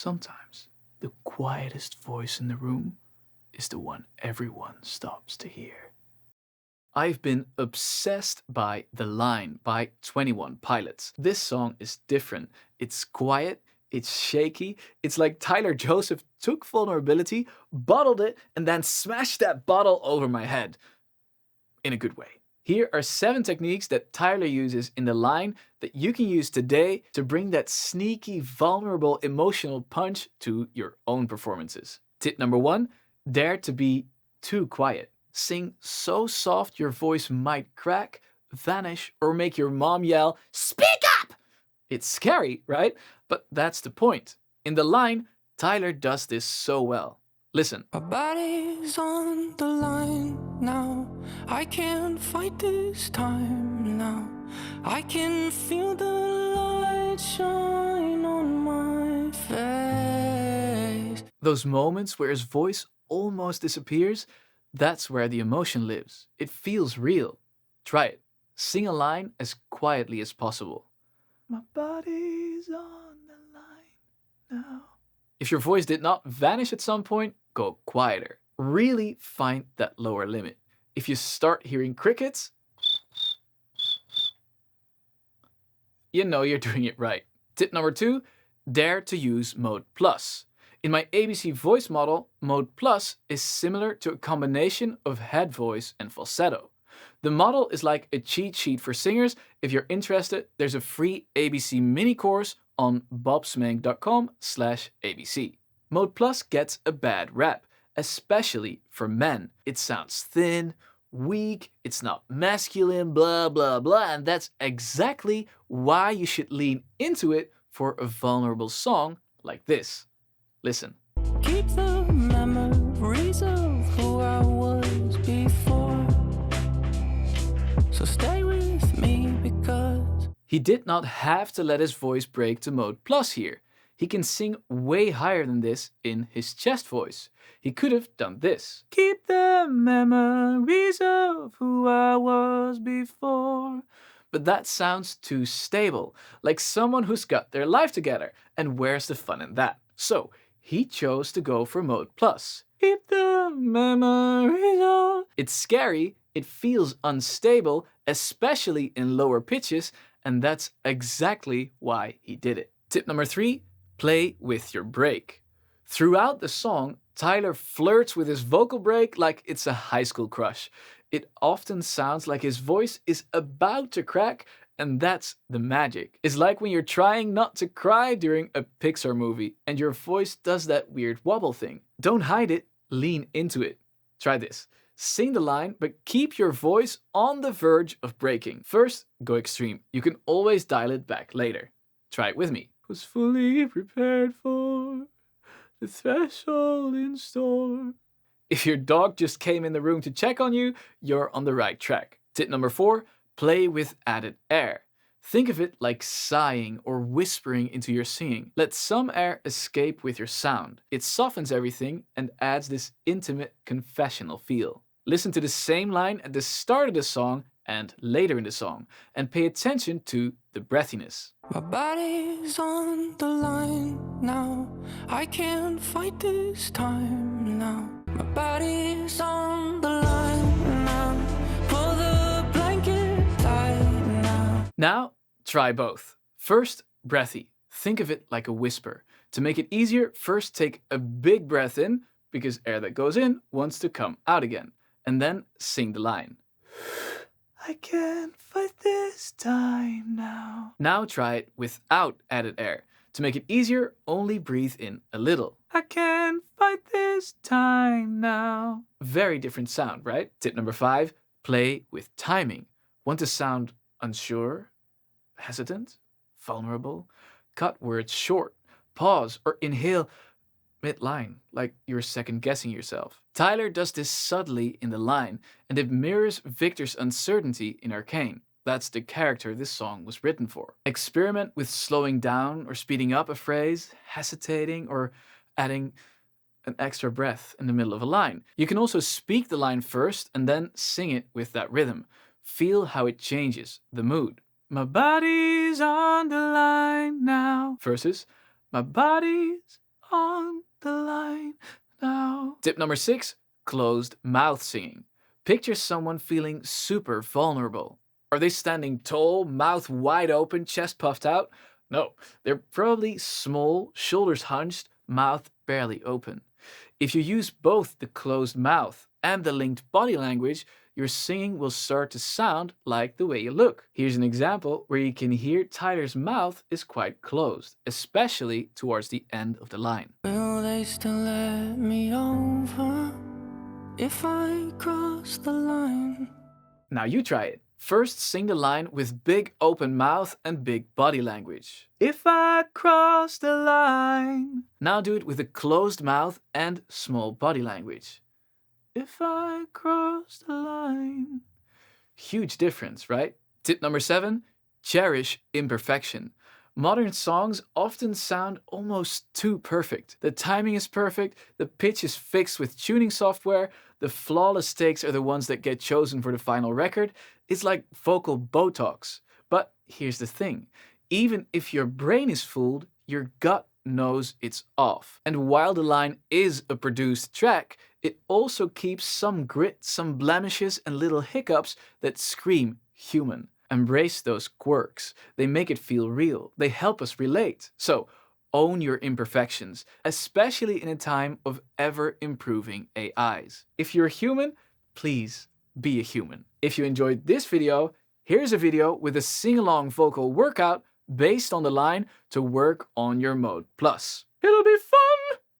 Sometimes the quietest voice in the room is the one everyone stops to hear. I've been obsessed by The Line by 21 Pilots. This song is different. It's quiet, it's shaky. It's like Tyler Joseph took vulnerability, bottled it, and then smashed that bottle over my head. In a good way. Here are 7 techniques that Tyler uses in The Line that you can use today to bring that sneaky, vulnerable, emotional punch to your own performances. Tip number 1, dare to be too quiet. Sing so soft your voice might crack, vanish, or make your mom yell, "Speak up!" It's scary, right? But that's the point. In The Line, Tyler does this so well. Listen. My body's on the line now. I can't fight this time now. I can feel the light shine on my face. Those moments where his voice almost disappears, that's where the emotion lives. It feels real. Try it. Sing a line as quietly as possible. My body's on the line now. If your voice did not vanish at some point, go quieter. Really find that lower limit. If you start hearing crickets, you know you're doing it right. Tip number 2, dare to use Mode Plus. In my ABC voice model, Mode Plus is similar to a combination of head voice and falsetto. The model is like a cheat sheet for singers. If you're interested, there's a free ABC mini course on bobsmank.com/ABC. Mode Plus gets a bad rap, especially for men. It sounds thin, weak, it's not masculine, blah blah blah, and that's exactly why you should lean into it for a vulnerable song like this. Listen. Keep the memories of who I was before. So stay with me because... He did not have to let his voice break to Mode Plus here. He can sing way higher than this in his chest voice. He could have done this. Keep the memories of who I was before. But that sounds too stable, like someone who's got their life together. And where's the fun in that? So he chose to go for Mode Plus. Keep the memories of... It's scary, it feels unstable, especially in lower pitches, and that's exactly why he did it. Tip number 3, play with your break. Throughout the song, Tyler flirts with his vocal break like it's a high school crush. It often sounds like his voice is about to crack, and that's the magic. It's like when you're trying not to cry during a Pixar movie and your voice does that weird wobble thing. Don't hide it, lean into it. Try this. Sing the line, but keep your voice on the verge of breaking. First, go extreme. You can always dial it back later. Try it with me. Was fully prepared for the threshold in store. If your dog just came in the room to check on you, you're on the right track. Tip number 4, play with added air. Think of it like sighing or whispering into your singing. Let some air escape with your sound. It softens everything and adds this intimate confessional feel. Listen to the same line at the start of the song and later in the song, and pay attention to the breathiness. My body's on the line now. I can't fight this time now. My body's on the line now. Pull the blanket tight now. Now, try both. First, breathy. Think of it like a whisper. To make it easier, first take a big breath in, because air that goes in wants to come out again. And then sing the line. I can't fight this time now. Now try it without added air. To make it easier, only breathe in a little. I can't fight this time now. Very different sound, right? Tip number 5, play with timing. Want to sound unsure, hesitant, vulnerable? Cut words short. Pause or inhale mid-line, like you're second-guessing yourself. Tyler does this subtly in the line, and it mirrors Victor's uncertainty in Arcane. That's the character this song was written for. Experiment with slowing down or speeding up a phrase, hesitating, or adding an extra breath in the middle of a line. You can also speak the line first and then sing it with that rhythm. Feel how it changes the mood. My body's on the line now. Versus, my body's on the line now. Tip number 6, closed mouth singing. Picture someone feeling super vulnerable. Are they standing tall, mouth wide open, chest puffed out? No, they're probably small, shoulders hunched, mouth barely open. If you use both the closed mouth and the linked body language, your singing will start to sound like the way you look. Here's an example where you can hear Tyler's mouth is quite closed, especially towards the end of the line. Will they still let me over if I cross the line? Now you try it. First sing the line with big open mouth and big body language. If I cross the line. Now do it with a closed mouth and small body language. If I cross the line. Huge difference, right? Tip number 7, cherish imperfection. Modern songs often sound almost too perfect. The timing is perfect, the pitch is fixed with tuning software, the flawless takes are the ones that get chosen for the final record. It's like vocal Botox. But here's the thing, even if your brain is fooled, your gut knows it's off. And while the line is a produced track, it also keeps some grit, some blemishes and little hiccups that scream human. Embrace those quirks. They make it feel real. They help us relate. So, own your imperfections, especially in a time of ever-improving AIs. If you're human, please be a human. If you enjoyed this video, here's a video with a sing-along vocal workout based on the line to work on your Mode Plus. It'll be fun!